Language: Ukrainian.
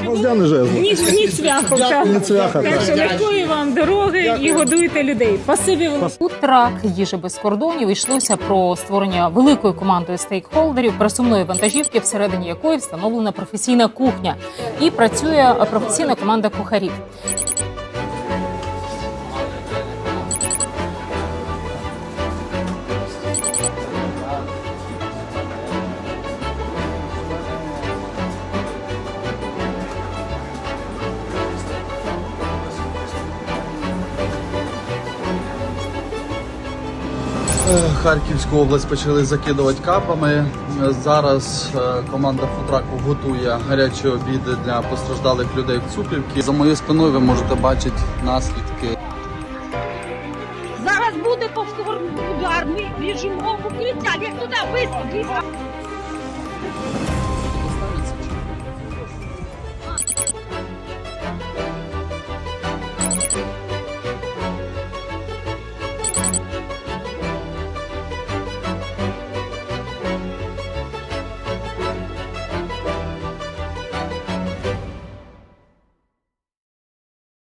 Гвоздяний жезл. Ні цвяховка. Ні цвяха, Так так. що легкої вам дороги і годуйте людей. Спасибі вам. У трак їжі без кордонів йшлося про створення великої команди стейкхолдерів, пересувної вантажівки, всередині якої встановлена професійна кухня і працює професійна команда кухарів. Харківську область почали закидувати капами. Зараз команда фудтраку готує гарячі обіди для постраждалих людей в Цупівці. За моєю спиною ви можете бачити наслідки. Зараз буде повторний удар, ми біжимо в укриття, як туди, швидко.